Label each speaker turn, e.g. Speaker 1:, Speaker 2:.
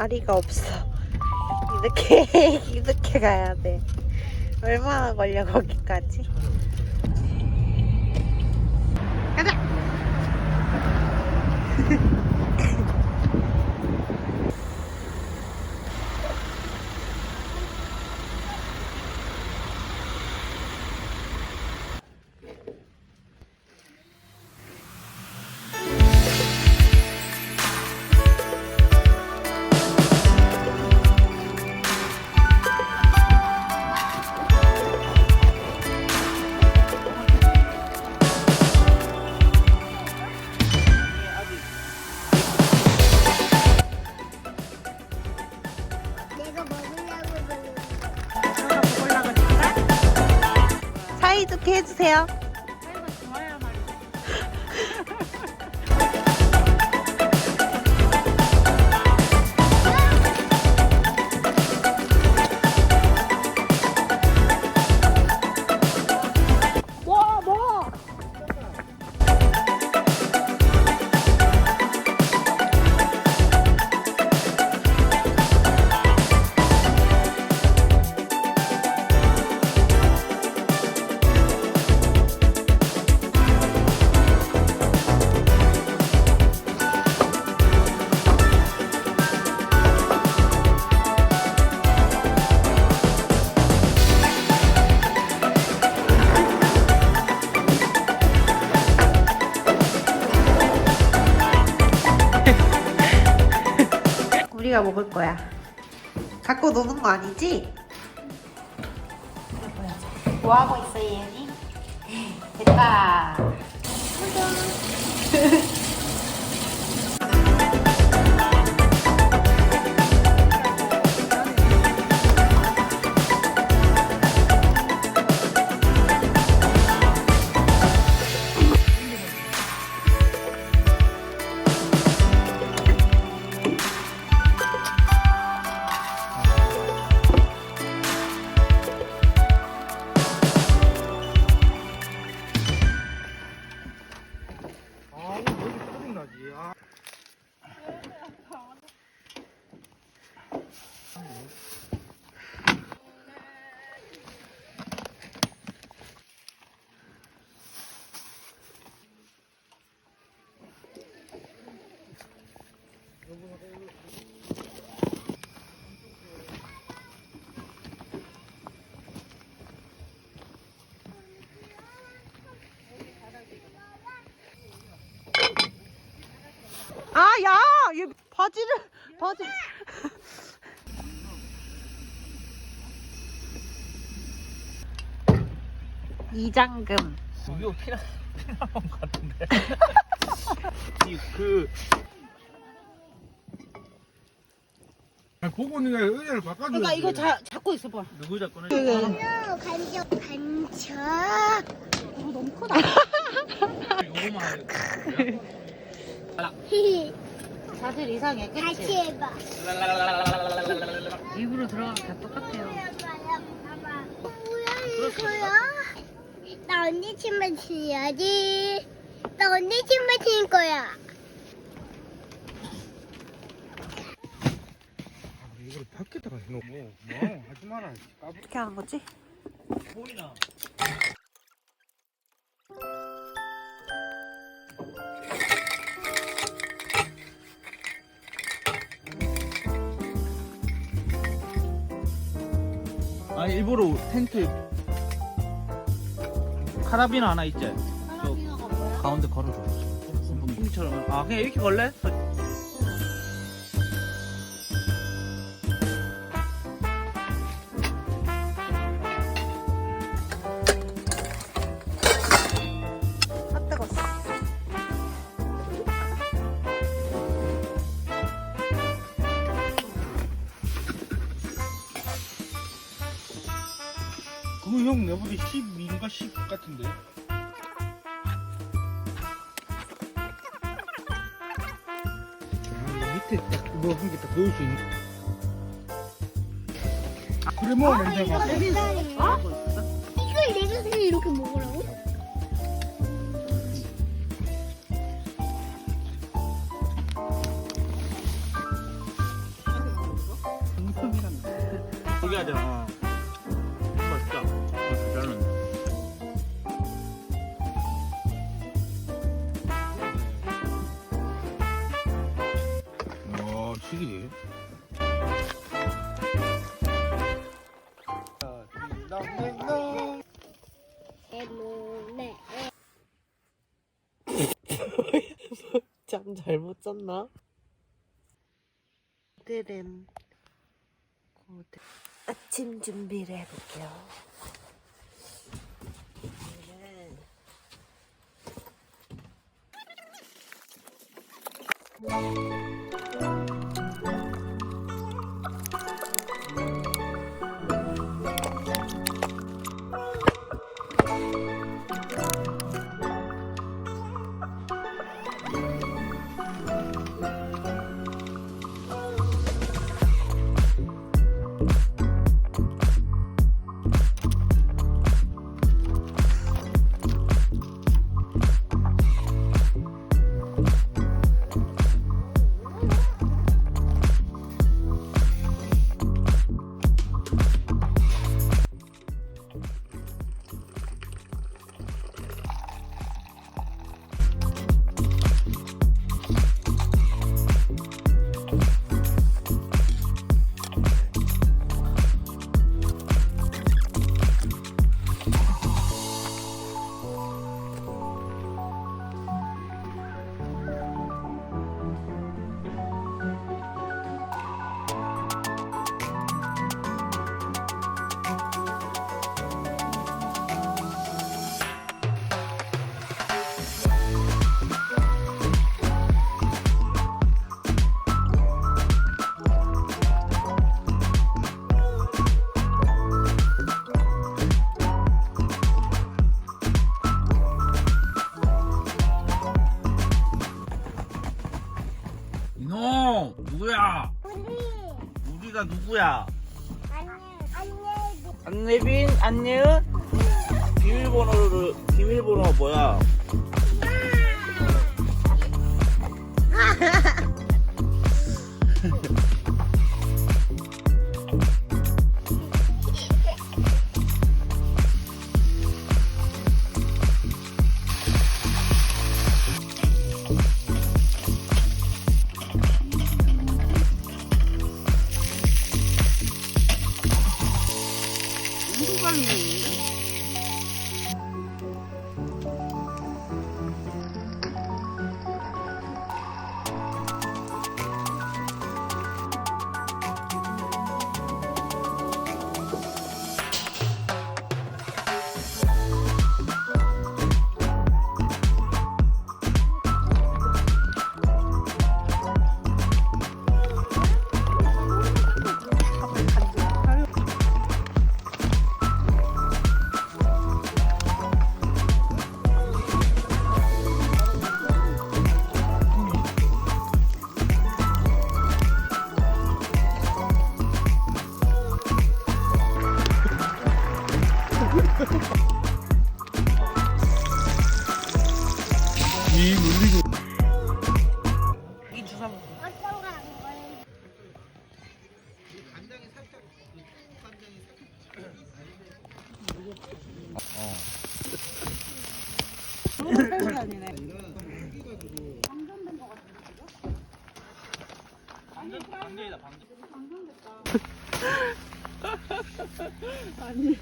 Speaker 1: 다리가 없어. 이렇게 가야 돼. 얼마나 걸려 거기까지? 가자. 사이좋게 해주세요. 우리가 먹을 거야. 갖고 노는 거 아니지? 뭐 하고 있어, 얘니? 됐다. 아, 야! 얘 바지. 이장금.
Speaker 2: 이거 피나몬 같은데.
Speaker 3: 보고 있는 게 의자를 바꿔줘.
Speaker 4: 그러니까 이거 잡고 있어봐.
Speaker 2: 누구 잡고는?
Speaker 5: 간접.
Speaker 4: 이거 너무 크다.
Speaker 2: 요거만.
Speaker 4: 자세 이상해,
Speaker 5: 다시
Speaker 4: 그치?
Speaker 5: 해봐.
Speaker 4: 입으로 들어가면 다 똑같아요.
Speaker 5: 뭐야 이거야? 나 언니 침만 치야지. 나 언니 침만 칠 거야.
Speaker 3: 이걸 밖에다가 해놓고 뭐 하지 마라.
Speaker 1: 어떻게 하는 거지?
Speaker 2: 보이나? 아, 일부러 텐트 카라비나 하나 있지?
Speaker 4: 카라비너가 뭐야?
Speaker 2: 가운데 걸어줘. 핑처럼. 아, 그냥 이렇게 걸래?
Speaker 1: 아, 뜨거웠어.
Speaker 3: 그거 형 내보기 12인가 10 같은데. 밑에 딱 뭐 한 개 딱 넣을 수 있는. 그래 뭐 냄새가.
Speaker 5: 이걸 내가 그냥 이렇게 먹으라고? 때문에.
Speaker 1: 잠 잘못 잤나? 오늘은 아침 준비를 해볼게요.
Speaker 2: 이놈 누구야?
Speaker 5: 우리
Speaker 2: 우리가 누구야?
Speaker 5: 안녕.
Speaker 2: 안내빈 안녕. 비밀번호가 뭐야?
Speaker 3: 이 물리고.
Speaker 2: 이 주사 먹고.
Speaker 5: 어떤 거안 거예요?
Speaker 2: 방제이다 방제.
Speaker 1: 아니